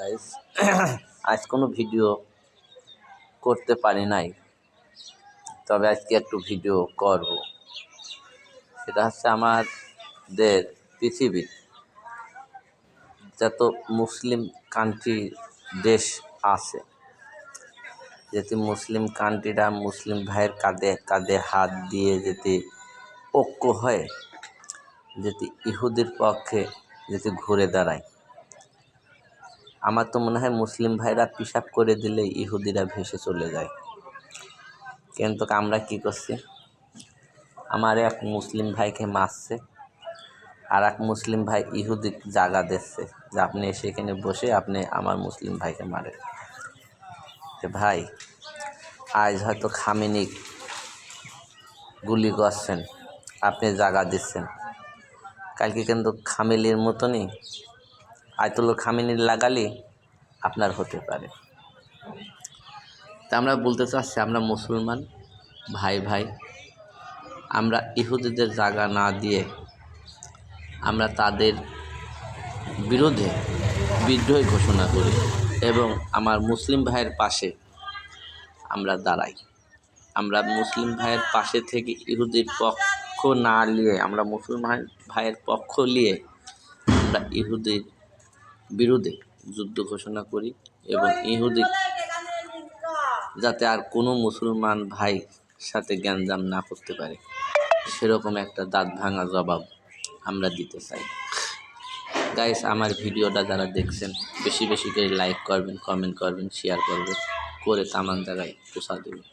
Guys আজ কোনো video করতে পারি নাই, তবে আজকে একটু ভিডিও করব। সেটা হচ্ছে আমাদের পৃথিবীর যত মুসলিম কান্ট্রি দেশ আছে, যেটি মুসলিম কান্ট্রিরা মুসলিম ভাইয়ের কাঁধে কাঁধে হাত দিয়ে যেটি ঐক্য হয়, যেটি ইহুদির পক্ষে যেটি ঘুরে দাঁড়ায়। আমার তো মনে হয় মুসলিম ভাইরা পিশাব করে দিলে ইহুদিরা ভেসে চলে যায়। কিন্তু আমরা কি করছি, আমার এক মুসলিম ভাইকে মারছে, আর এক মুসলিম ভাই ইহুদি জায়গা দিচ্ছে যে আপনি সেখানে বসে আপনি আমার মুসলিম ভাইকে মারেন। ভাই আজ হয়তো খামেনি গুলি করছেন, আপনি জায়গা দিচ্ছেন, কালকে কিন্তু খামেলির মতনই আয়তুল খামেনি লাগালি আপনার হতে পারে। তা আমরা বলতে চাচ্ছি, আমরা মুসলমান ভাই ভাই, আমরা ইহুদিদের জায়গা না দিয়ে আমরা তাদের বিরুদ্ধে বিদ্রোহ ঘোষণা করি এবং আমার মুসলিম ভাইয়ের পাশে আমরা দাঁড়াই। আমরা মুসলিম ভাইয়ের পাশে থেকে ইহুদির পক্ষ না নিয়ে আমরা মুসলমান ভাইয়ের পক্ষ নিয়ে আমরা ইহুদির বিরুদ্ধে যুদ্ধ ঘোষণা করি এবং ইহুদি যাতে আর কোনো মুসলমান ভাই সাথে গ্যাঞ্জাম না করতে পারে, সেরকম একটা দাঁত ভাঙা জবাব আমরা দিতে চাই। গাইস, আমার ভিডিওটা যারা দেখছেন বেশি বেশি করে লাইক করবেন, কমেন্ট করবেন, শেয়ার করবেন, করে তামান জায়গায় পৌঁছা দেবেন।